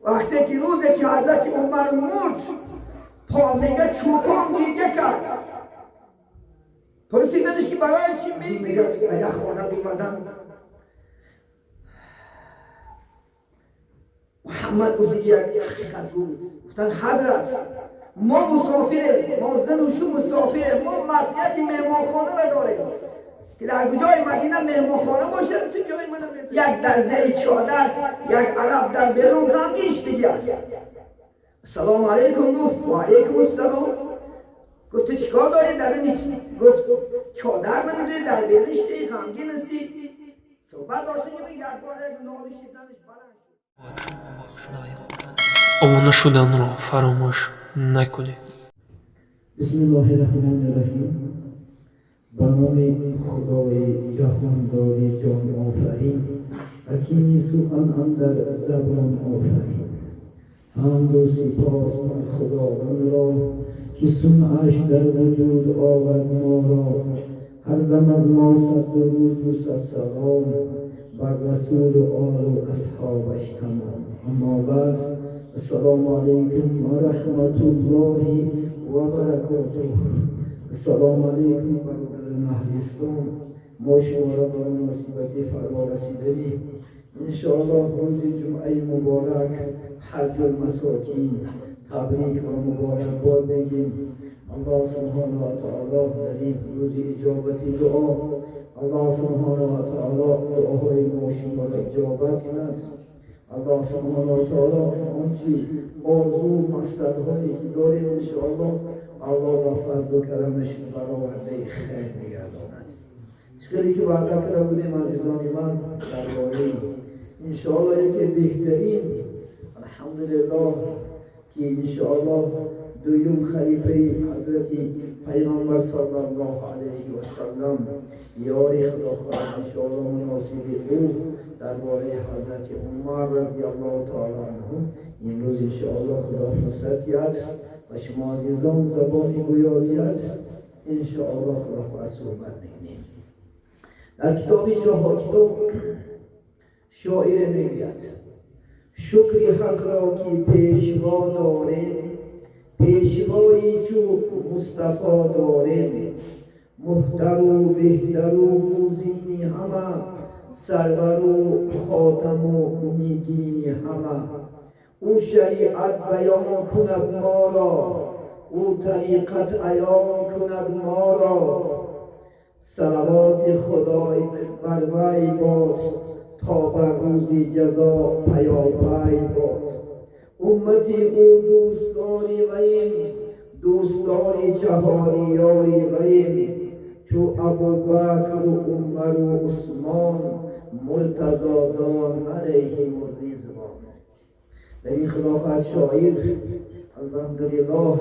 وقتی که روزی که حضرت عمر مرد پا میگه چوپان دیگه کرد. پرسیدنش که برای چی میگه اگه خانه اومدم محمد گفت یک حقیقت بود. گفتن حضرت ما مسافره، ما زن و شو مسافره، ما مسئولیت مهمانخانه را داریم که در جای مدینه مهمانخانه باشه. تو جای من یک در زیر چادر یک عرب در بیرون غمگینش دیگه است. السلام علیکم. گفت و علیکم السلام. گفت چیکار داری در این؟ گفت چادر نمیدونی در بیرونش دی غمگین هستی. صحبت داشتیم یک بار نالی شدنش بلند آمانه شدن را فراموش نکنید. بسم الله الرحمن الرحیم. به نام خدای جهاندار جان آفرین، حکیم سخن اندر زبان آفرین. حمد و سپاس من خداوند را که صنعش در وجود آورد ما را. هر دم از ما صد درود و صد سلام بر رسول و آل و اصحابش تمام. اما بعد، السلام علیکم و رحمت الله و برکاته. السلام علیکم برادران اهل اسلام. ما شما را به مناسبت فرا رسیدنی انشاءالله روز جمعه مبارک حج المساکین تبریک و مبارکباد میگیم. الله سبحانه و تعالی در این روز اجابت دعا، الله سبحانه و تعالی دعاهای ما شما را اجابت کند. الله سبحانه و تعالی آنچه آرزو مقصدهایی که داریم انشاءالله الله با فضل و کرمش برآورده خیر میگرداند. خیلی که وعده کرده بودیم عزیزان من درباره انشاءالله یکی بهترین الحمدلله که انشاءالله دویم خلیفه حضرت پیامبر صلی الله علیه و سلم یاری خدا خواهد انشاءالله مناسب او درباره حضرت عمر رضی الله تعالی عنه این روز انشاءالله خدا فرصتی است و شما عزیزان زبانی گویاتی است انشاءالله خدا خواهد صحبت میکنیم. در کتاب شاعر میگوید شکری حق را که پیشوا داریم، پیشوایی چو مصطفی داریم. محتر و بهتر و موزینی همه، سرور و خاتم و نیگینی همه. او شریعت بیان کند ما را، او طریقت عیان کند ما را. صلوات خدای بر وی باد، تا بر روز جزا پیاپی باد. امتی او دوستداری ویم، دوستداری چهاریاری ویم. چو ابوبکر و عمر و عثمان، مرتضادان علیهم الرضوان. در این خلافت شاعر الحمدلله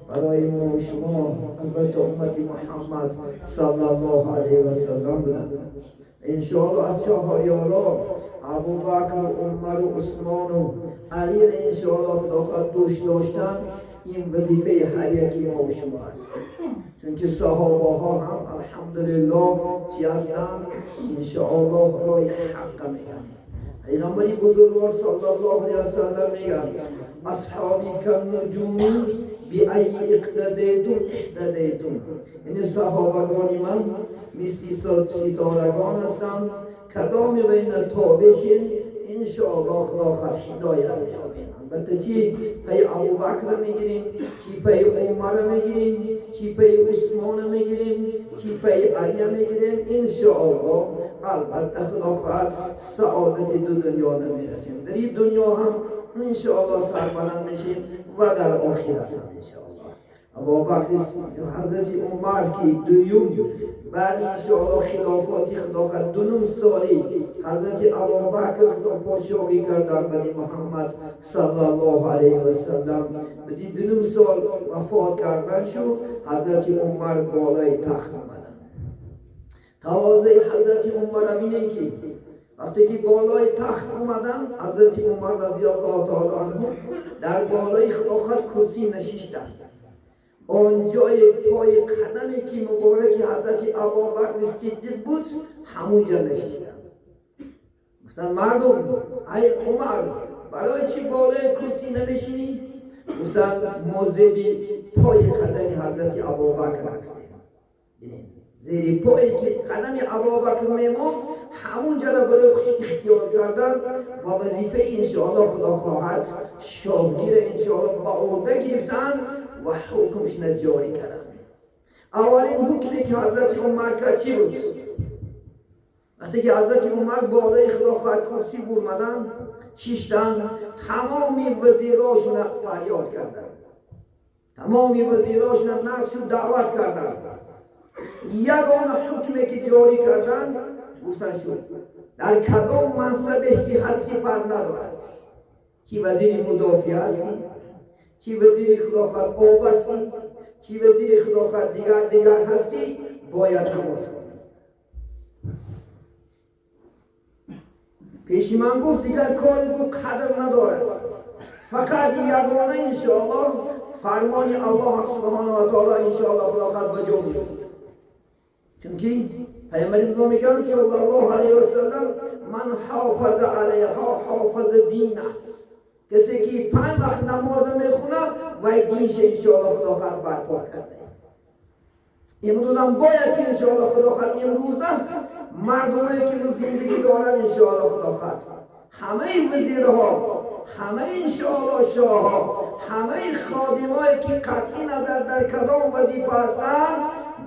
برای ما و شما البته امت محمد صلی الله علیه و سلم بودند. انشاءالله از چهاریارا ابوبکر و عمر و عثمان و علی را انشاءالله خدا خواهد دوست داشتن. این وظیفه هر یکی ما و شما است، چون که صحابه ها هم الحمدلله چی هستند انشاءالله رای حق میگن. پیغمبر بزرگوار صلی الله علیه و سلم میگن اصحابی کالنجوم بأی اقتدیتم اهتدیتم. یعنی صحابگان من مثل ستارگان هستند، کدام بین تابشین انشاءالله خدا خواهد هدایت می‌یابیم. البته چی پی ابوبکر میگیریم، چی پی عمر میگیریم، چی پی عثمان میگیریم، چی پی علی میگیریم انشاءالله البته خدا خواهد سعادت دو دنیا نمیرسیم. در این دنیا هم انشاءالله سربلند میشیم و در آخرت هم انشاءالله. ابوبکر حضرت عمر که دویم بعد انشاءالله خلافاتی خدا خواهد دونم سالی حضرت ابوبکر خدا پادشاهی کرد در بنی محمد صلی الله علیه و سلم. بدی دونم سال وفات کردن شد، حضرت عمر بالای تخت آمدن. تواضع حضرت عمر اینه که وقتی که بالای تخت اومدن حضرت عمر رضی الله تعالی عنه در بالای خلافت کرسی نشستند. آنجای پای قدمی که مبارک حضرت ابوبکر صدیق بود همونجا نشستند. گفتن مردم ای عمر برای چی بالای کرسی ننشینی؟ گفتن موضبی پای قدم حضرت ابوبکر هستیم. زیر پایی که قدم ابوبکر میمون همونجا را برای اختیار کردن و وظیفه انشاءالله خدا خواهد شاگیر انشاءالله با عهده گرفتن و حکمش جاری کردن. اولین حکمی که حضرت عمر کرد چی بود؟ وقتی که حضرت عمر بالای خدا خواهد کرسی برمدن شیشتن تمامی وزیراشون فریاد کردن، تمامی وزیراشون نزدشون دعوت کردن. یگانه حکمی که جاری کردن گفتن شد در کدام منصبی که هستی فرق ندارد، کی وزیر مدافع هستی، کی وزیر خدا خواهد آب هستی، کی وزیر خدا خواهد دیگر هستی، باید نماز کنی. پیشی من گفت دیگر کاری گفت قدر ندارد، فقط یگانه انشاءالله فرمان الله سبحانه و تعالی انشاءالله خدا خواهد بجا میاد. چونکه پیامبر ما میگن صلی الله علیه و سلم من حافظ علیها حافظ دینه، کسی که 5 وقت نماز میخونه و دینش انشاءالله خدا خواهد برپا کرده. امروز هم باید که انشاءالله خدا خواهد امروز مردمی که زندگی دارن انشاءالله خدا خواهد همه وزیرها، همه انشاءالله شاهها، همه خادمایی که قطعی نظر در کدام وظیفه هستند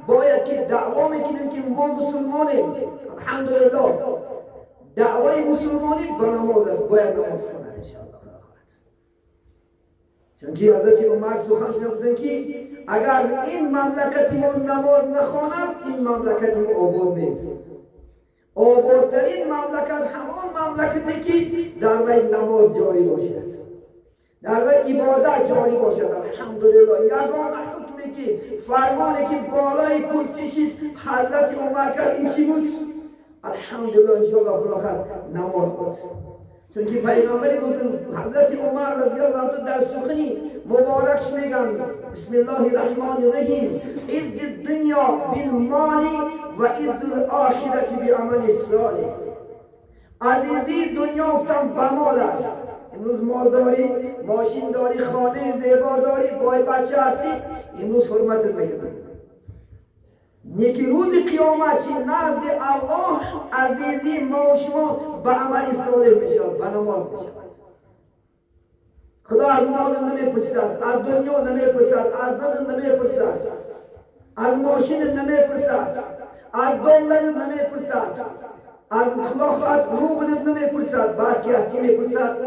باید که دعوا میکنیم که ما مسلمانیم. الحمدلله دعوای مسلمانی به نماز است، باید نماز کنند انشاءالله خدا خواهد. چونکه حضرت عمر سخنشون گفتن که اگر این مملکت ما نماز نخواند این مملکت ما آباد نیست. آبادترین مملکت همان مملکتی که در وی نماز جاری باشد، در وی عبادت جاری باشد. الحمدلله یگانه حکمی که فرمانی که بالای کرسیش حضرت عمر کرد این چی بود؟ الحمدلله انشاءالله خدا خواهد نماز بود. چونکه پیغمبر بزرگ حضرت عمر رضی الله عنه در سخنی مبارکش میگن بسم الله الرحمن الرحیم عز الدنیا بالمال و عز الاخرة بعمل صالح. عزیزی دنیا افتن به مال است. امروز مال داری، ماشین داری، خانه زیبا داری، بای بچه هستی، امروز حرمت میکنی. نیکی روز قیامت چی نزد الله عزیزی ما و شما به عمل صالح میشود، به نماز میشود. خدا از مال نمیپرسد، از دنیا نمیپرسد، از زن نمیپرسد، از ماشین نمیپرسد، از دلار نمیپرسد، از خلاقات روبل نمیپرسد، بس که از چی میپرسد؟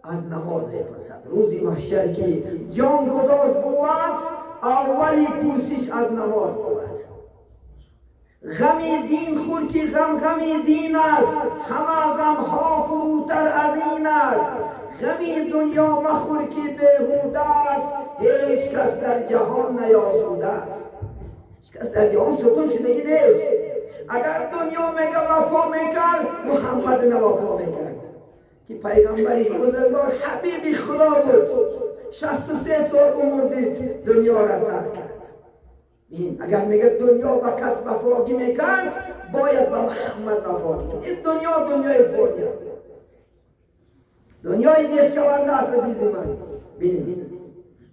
از نماز میپرسد. روزی محشر که جان گداز بود اولی پرسش از نماز بود. غمی دین خور که غمی دین است، همه غم ها فروتر از این است. غمی دنیا مخور که بیهوده است، هیچ کس در جهان نیاسوده است. هیچ کس در جهان ستون شدگی نیست. اگر دنیا میگه وفا میکرد محمد نوفا میکرد که پیغمبری بزرگوار حبیبی خدا بود، 63 سال عمر دید دنیا را ترک کرد. این اگر میگه دنیا با کس وفا میکرد باید با محمد وفا کنه. این دنیا دنیای فانی است، دنیای نیست شونده است. عزیز من ببینید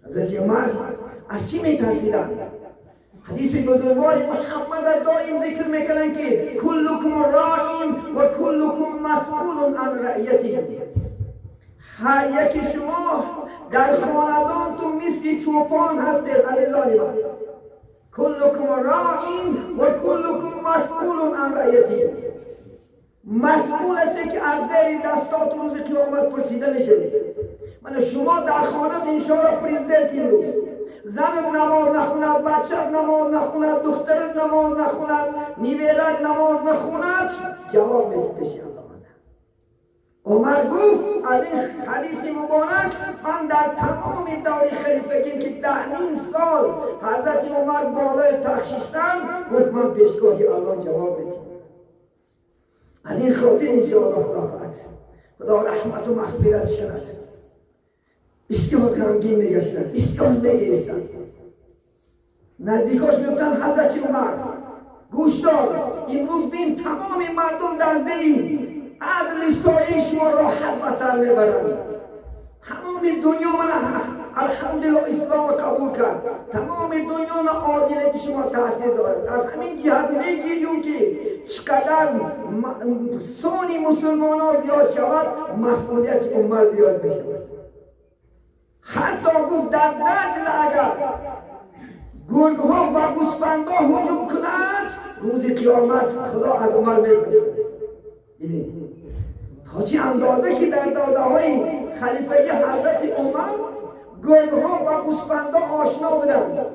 حضرت عمر از چی میترسیدن؟ حدیث بزرگوار محمد دائم ذکر میکنن که کلکم راعین و کلکم مسئول عن رعیته. هر یکی شما در خاندانتون مثل چوپان هستید. عزیزان من کلکم راعین و کلکم مسئول عن رعیته. مسئول است که از زیر دستات روز قیامت پرسیده میشه. من شما در خانه انشاءالله پرزیدنت امروز زن نماز نخوند، بچه نماز نخوند، دختر نماز نخوند، نیویرک نماز نخوند، جواب میده پیش الله. عمر گفت از این حدیث مبارک من در تمام دور خلیفگی که 10 سال حضرت عمر بالای تخشیشتن گفت من پیشگاهی الله جواب میده. از این خاطر انشاءالله خدا خواهد خدا رحمت و مغفرت شد. بسیار غمگین میگشتن، بسیار میگریستن. نزدیکاش میگفتن حضرت عمر گوش دار، امروز بین تمام مردم در زیر عدل سایه شما راحت به سر میبرند. دنیا من الحمدلله اسلام قبول کرد. تمام دنیا عادلت شما تاثیر دارد. از همین جهت میگیریم که چقدر سانی مسلمان ها زیاد شود مسئولیت امت زیاد بشود. حتی گفت در دجل اگر گرگ ها و گوسفند ها هجوم کنند روز قیامت خدا از عمر میپرسد. تا چه اندازه که در داده های خلیفه حضرت عمر گرگ ها و گوسفند ها آشنا بودند.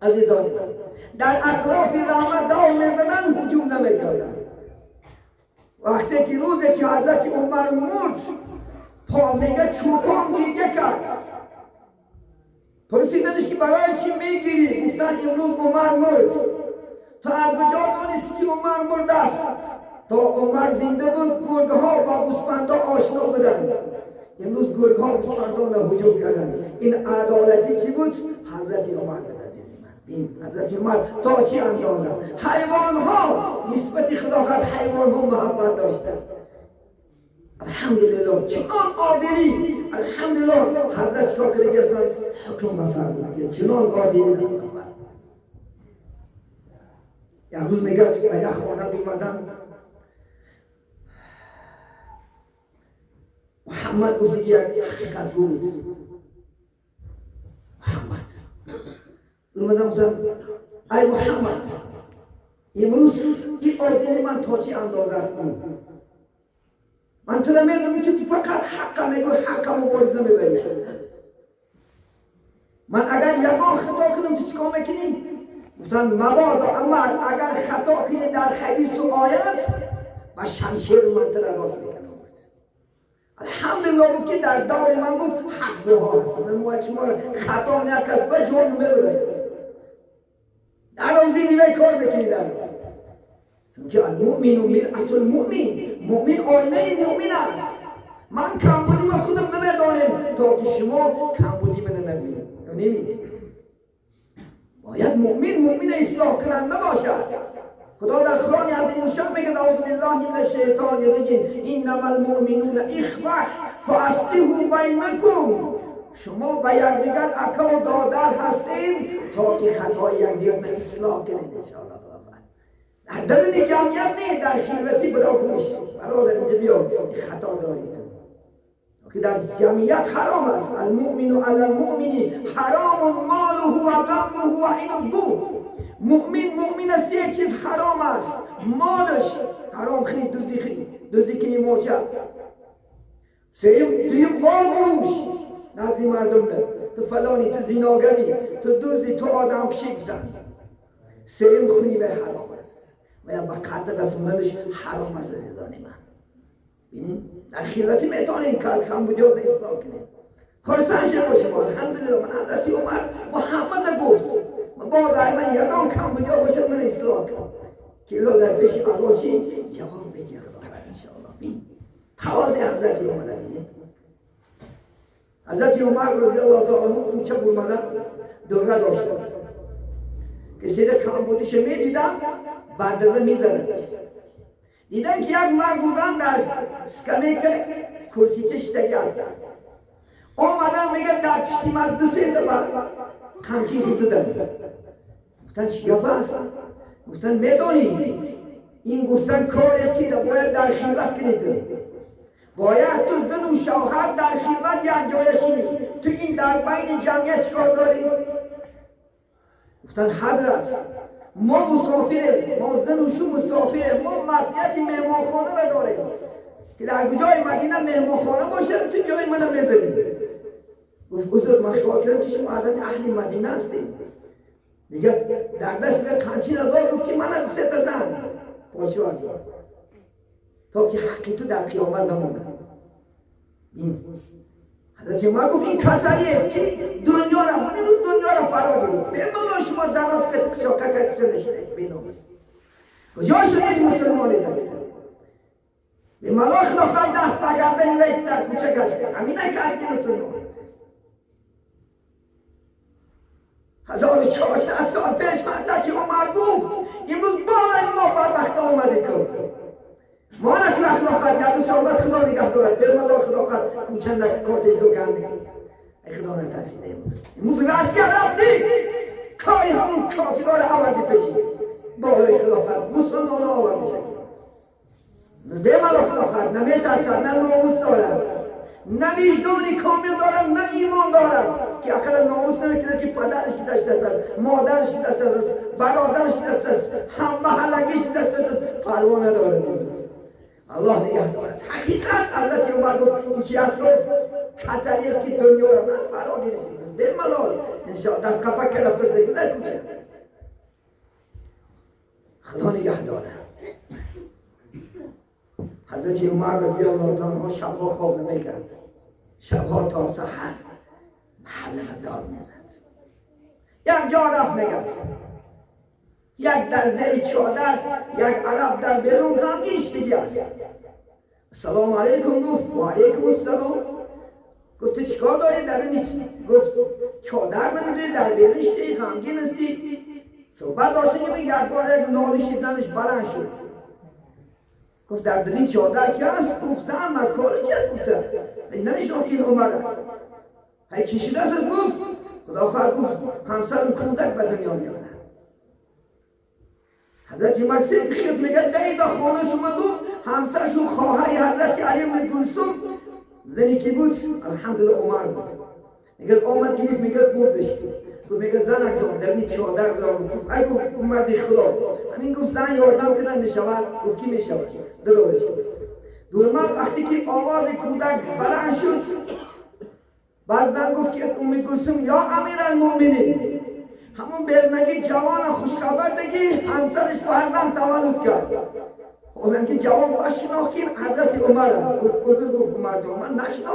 عزیزان در اطراف رحمت دار میزدن هجوم نمیکردند. وقتی که روزی که حضرت عمر مرد پا میگه چوپان گریه کرد. پرسیدنش که برای چی میگیری؟ گفتن امروز عمر مرد. تا از کجا دانستی که عمر مرده است؟ تا عمر زنده بود گرگ ها و گوسفند ها آشنا بودند. امروز گرگ ها و گوسفند ها هجوم کردند. این عدالتی که بود حضرت عمر بود. عزیز من این حضرت عمر تا چه اندازه حیوان ها نسبت خداوند حیوان ها محبت داشتند. الحمدلله چنان عادلی الحمدلله حضرت شاکر گستن حکم بسر بود چنان عادلی نبود. یک روز میگه به یک خانه بیمدن محمد گفت یک حقیقت بود. محمد اومدم گفتم ای محمد امروز این عادلی من تا چه اندازه است من تو را میدونم که تو فقط حقا میگو حقا مبارزه میبری. من اگر یکان خطا کنم تو چیکار میکنی؟ گفتن مبادا اما اگر خطا کنی در حدیث و آیت با شمشیر من تو را راست میکنم. الحمدلله گفت که در دار من گفت حق گوها هست. من شما خطا نکس به جرم میبری. در روزی نیمه کار میکنی در که المؤمن مرآة المؤمن مؤمن آینه مؤمن است. من کمبودی و خودم نمیدانم تا که شما کمبودی من نمیدونید. باید مؤمن اصلاح کننده باشد. خدا در قرآن عظیم الشان میگه اعوذ بالله من الشیطان الرجیم انما المؤمنون اخوه فاصلحوا بینکم. شما به یکدیگر اکا و دادر هستید تا که خطای یکدیگر اصلاح کنید انشاءالله. در این جمعیت نیست در خلوتی برا گوش برادر اینجا بیا خطا دارید که در جمعیت حرام است. المؤمن علی المؤمن حرام ماله و غمه و عرضه. مؤمن است یک چیز حرام است. مالش حرام خرید دوزی کنی موچه. دویم آبروش نزدی مردم ده تو فلانی تو زیناگری تو دوزی تو آدم کشی گفتن. سوم خونی به حرام است و یا با قطع رسوندنش حرام است. عزیزان من ببینید در خلوتی میتونید کار کمبودی رو به اصلاح کنید. خرسان شما شما الحمدلله من حضرت عمر محمد گفت من با دائما یکان کمبودی رو باشد من اصلاح کنم که الله در پیش آقاشی جواب بگی خداوند انشاءالله. ببین تواضع حضرت عمر ببینید. حضرت عمر رضی الله تعالی عنه کوچه برمانه دوره داشتن که سیر کمبودیش میدیدم برداره میزدنش. دیدن که یک مرد بودن در اسکمیک کرسی چشتگی هستن. آمدن میگه در پشتی مرد دو سه دفعه قمچی شدن. گفتن چی گفت است؟ گفتن میدانی این گفتن کار است که باید در خلوت کنید. باید تو زن و شوهر در خلوت یک جایشی. تو این در بین جمعیت چیکار داری؟ گفتن حضرت ما مسافره ما زن و شو مسافره ما مسئولیت مهمانخانه را داریم که در کجای مدینه مهمانخانه باشه تو جای من میزنیم. گفت بزرگ من خیال کردم که شما آدم اهل مدینه هستید. میگه در دست به قمچی ندار. گفت که من از سه تا زن پاچوار تا که حقی تو در قیامت نمونه. این حضرت عمر گفت این کسری است که دنیا را من روز دنیا را فرا گرفت. ببلا شما زنات که شاکه که نشید بیناموس کجا شدید مسلمانی تکستر به ملاخ نخواهد دست بگردن وید در کوچه گشته همینه که هستی مسلمان. 1400 سال پیش حضرت عمر گفت امروز بالای ما بدبخت آمده کرد. ما نکنه خلافت کرد و صحبت خدا نگه دارد برم الله خلافت کوچند کارتش رو گرم نگه خدا نترسیده امروز رسیه رفتی کاری همون کافران عوضی پشید بالای خلافت مسلمان ها آورده شد برم الله خلافت نمیترسد نه ناموس دارد نه وجدانی کامل دارد نه ایمان دارد که اقل ناموس نمیکنه که پدرش که دست است مادرش که دست است برادرش که دست است هم محلگیش که دست است پروا ندارد الله نگه دارد حقیقت حضرت عمر گفت این چی است گفت کسری است که دنیا را من فرا گرفت برم الله انشاءالله دست کپک که رفته سیگو در کوچه خدا نگه دارد حضرت عمر رضی الله عنه شبها خواب نمیکرد شبها تا سحر محله دار میزد یک جا رفت نگرد یک در زیر چادر یک عرب در بیرون غمگین است السلام علیکم گفت و علیکم السلام گفت تو چیکار داری در این گفت چادر نمیدونی در بیرون اشتی غمگین استی صحبت داشته که یک بار یک نالی شیدنش بلند شد گفت در دلین چادر که هست گفت زن از کار چی هست گفته نمیشنم که این عمر است های چی شده است گفت خدا خواهد گفت همسر اون کودک به دنیا میانه حضرت عمر صدق خیز میگه دیگه خانه شما گفت همسرشون خواهری حضرت علی بن کلثوم زنی که بود الحمدلله عمر بود میگه آمد گریف میگه بردش گفت میگه زنک جان در این چادر را گفت ای گفت اومدی خدا همین گفت زن یاردم کنن میشود گفت کی میشود دروش گفت دورمد وقتی که آواز کودک بلند شد بعد زن گفت که ام کلثوم یا امیر المؤمنین همون برنگی جوان خوشخبر بگی همسرش فرزند تولد کرد اونم که جوان باش شناختین حضرت عمر است گفت بزرگ گفت عمر جان من نشناختم